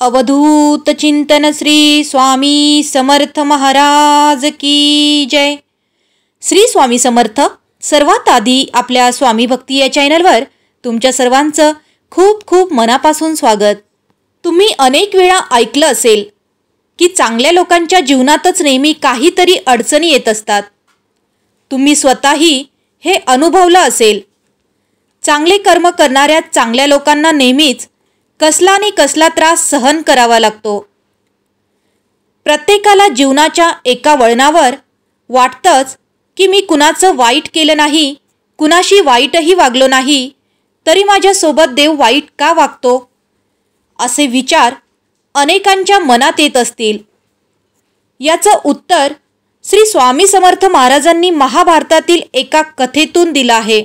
अवधूत चिंतन श्री स्वामी समर्थ महाराज की जय। श्री स्वामी समर्थ। सर्वात आधी आपल्या स्वामी भक्ती या चॅनलवर तुमच्या सर्वांचं खूप खूप मनापासून स्वागत। तुम्ही अनेक वेळा ऐकलं असेल की चांगल्या लोकांच्या जीवनातच नेहमी काहीतरी अडचणी येत असतात। तुम्ही स्वतःही हे अनुभवलं असेल। चांगले कर्म करणाऱ्या चांगल्या लोकांना नेहमीच कसला न कसला त्रास सहन करावा लागतो। प्रत्येकाला जीवनाच्या एका वळणावर वाटतंच की मी कुणाचं वाईट केलं नाही, कुणाशी वाईटही वागलो नाही, तरी माझ्यासोबत देव वाईट का वागतो, असे विचार अनेकांच्या मनात येत असतील। याचं उत्तर श्री स्वामी समर्थ महाराजांनी महाभारतातील एका कथेतून दिलं आहे।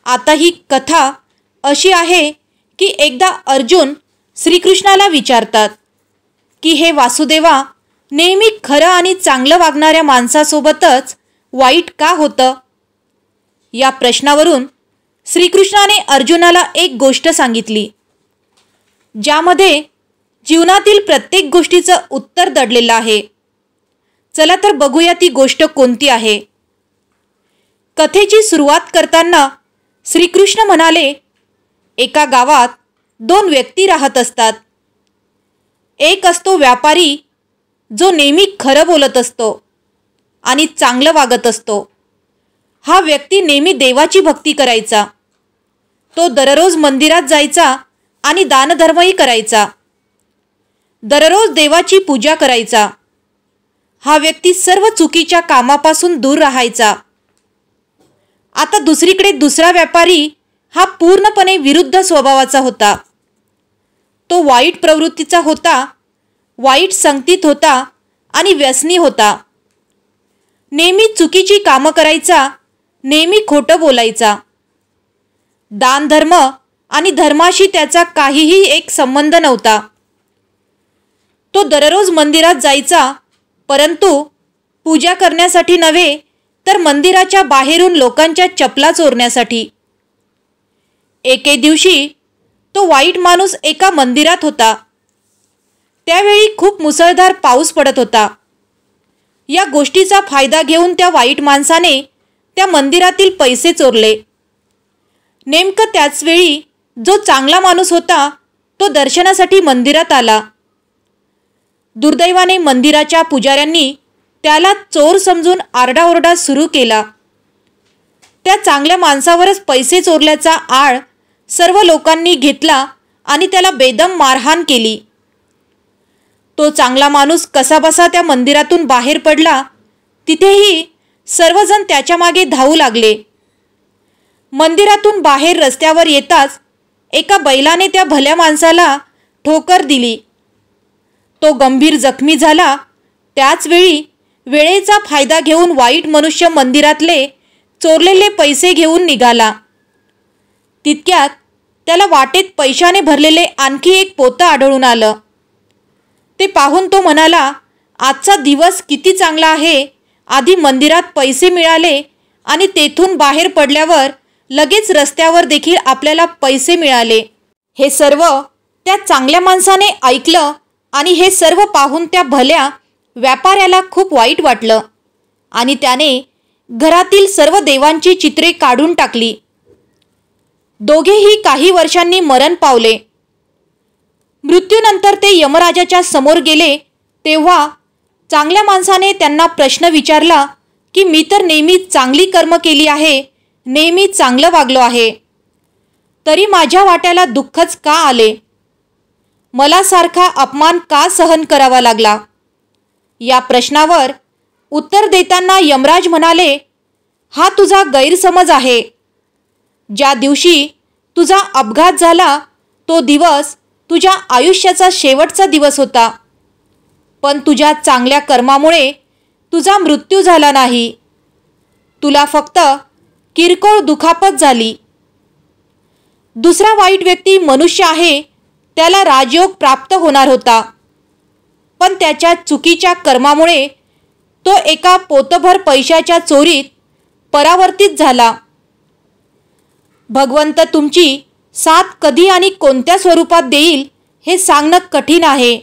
आता ही कथा अशी आहे की एकदा अर्जुन श्रीकृष्णाला विचारतात की हे वासुदेवा, नेहमी खरं आणि चांगलं वागणाऱ्या माणसासोबतच वाईट का होतं? या प्रश्नावरून श्रीकृष्णाने अर्जुनाला एक गोष्ट सांगितली, ज्यामध्ये जीवनातील प्रत्येक गोष्टीचं उत्तर दडलेलं आहे। चला तर बघूया ती गोष्ट कोणती आहे। कथेची सुरुवात करताना श्रीकृष्ण म्हणाले, एका गावात दोन व्यक्ती राहत असतात। एक असतो व्यापारी, जो नेहमी खरं बोलत असतो आणि चांगलं वागत असतो। हा व्यक्ती नेहमी देवाची भक्ती करायचा। तो दररोज मंदिरात जायचा आणि दानधर्मही करायचा। दररोज देवाची पूजा करायचा। हा व्यक्ती सर्व चुकीच्या कामापासून दूर राहायचा। आता दुसरीकडे दुसरा व्यापारी हा पूर्णपणे विरुद्ध स्वभावाचा होता। तो वाईट प्रवृत्तीचा होता, वाईट संगतीत होता आणि व्यसनी होता। नेहमी चुकीची कामं करायचा, नेहमी खोटं बोलायचा। दान धर्म आणि धर्माशी त्याचा काहीही एक संबंध नव्हता। तो दररोज मंदिरात जायचा, परंतु पूजा करण्यासाठी नव्हे, तर मंदिराच्या बाहेरून लोकांच्या चपला चोरण्यासाठी। एके दिवशी तो वाईट माणूस एका मंदिरात होता। त्यावेळी खूप मुसळधार पाऊस पडत होता। या गोष्टीचा फायदा घेऊन त्या वाईट माणसाने त्या मंदिरातील पैसे चोरले। नेमकं त्याच वेळी जो चांगला माणूस होता तो दर्शनासाठी मंदिरात आला। दुर्दैवाने मंदिराच्या पुजाऱ्यांनी त्याला चोर समजून आरडाओरडा सुरू केला। त्या चांगल्या माणसावरच पैसे चोरल्याचा आळ सर्व लोकांनी घेतला आणि त्याला बेदम मारहाण केली। तो चांगला माणूस कसाबसा त्या मंदिरातून बाहेर पडला। तिथेही सर्वजण त्याच्या मागे धावू लागले। मंदिरातून बाहेर रस्त्यावर येताच एका बैलाने त्या भल्या माणसाला ठोकर दिली। तो गंभीर जखमी झाला। त्याच वेळी वेळेचा फायदा घेऊन वाईट मनुष्य मंदिरातले चोरलेले पैसे घेऊन निघाला। तितक्यात त्याला वाटेत पैशाने भरलेले आणखी एक पोतं आढळून आलं। ते पाहून तो म्हणाला, आजचा दिवस किती चांगला आहे। आधी मंदिरात पैसे मिळाले आणि तेथून बाहेर पडल्यावर लगेच रस्त्यावर देखील आपल्याला पैसे मिळाले। हे सर्व त्या चांगल्या माणसाने ऐकलं आणि हे सर्व पाहून त्या भल्या व्यापाऱ्याला खूप वाईट वाटलं आणि त्याने घरातील सर्व देवांची चित्रे काढून टाकली। दोघेही काही वर्षांनी मरण पावले। मृत्यूनंतर ते यमराजाच्या समोर गेले, तेव्हा चांगल्या माणसाने त्यांना प्रश्न विचारला की मी तर नेहमी चांगली कर्म केली आहे, नेहमी चांगलं वागलो आहे, तरी माझ्या वाट्याला दुःखच का आले? मला सारखा अपमान का सहन करावा लागला? या प्रश्नावर उत्तर देताना यमराज म्हणाले, हा तुझा गैरसमज आहे। ज्या दिवशी तुझा अपघात झाला तो दिवस तुझ्या आयुष्याचा शेवटचा दिवस होता, पण तुझ्या चांगल्या कर्मामुळे तुझा मृत्यू झाला नाही। तुला फक्त किरकोळ दुखापत झाली। दुसरा वाईट व्यक्ती मनुष्य आहे, त्याला राजयोग प्राप्त होणार होता, पण त्याच्या चुकीच्या कर्मामुळे तो एका पोतभर पैशाच्या चोरीत परावर्तित झाला। भगवंत तुमची साथ कधी आणि कोणत्या स्वरूपात देईल हे सांगणं कठीण आहे.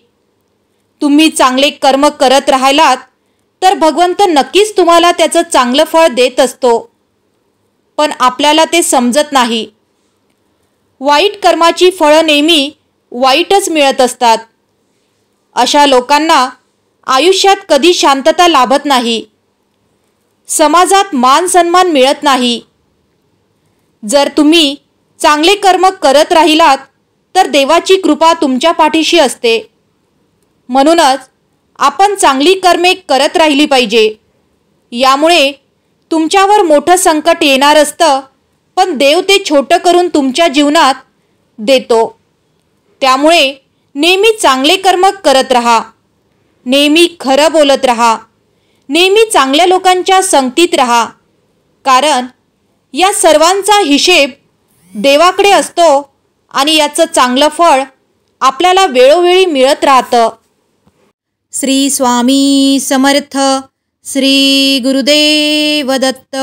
तुम्ही चांगले कर्म करत राहिलात तर भगवंत नक्कीच तुम्हाला त्याचं चांगलं फळ देत असतो, पण आपल्याला ते समजत नाही. वाईट कर्माची फळं नेहमी वाईटच मिळत असतात. अशा लोकांना आयुष्यात कधी शांतता लाभत नाही. समाजात मान सन्मान मिळत नाही. जर तुम्ही चांगले कर्म करत राहिलात तर देवाची कृपा तुमच्या पाठीशी असते. म्हणूनच आपण चांगली कर्मे करत राहिली पाहिजे. यामुळे तुमच्यावर मोठं संकट येणार असतं, पण देव ते छोटं करून तुमच्या जीवनात देतो. त्यामुळे नेहमी चांगले कर्म करत राहा, नेहमी खरं बोलत राहा, नेहमी चांगल्या लोकांच्या संगतीत राहा, कारण या सर्वांचा हिशेब देवाकडे असतो आणि याचं चांगलं फळ आपल्याला वेळोवेळी मिळत राहतं. श्री स्वामी समर्थ. श्री गुरुदेव दत्त.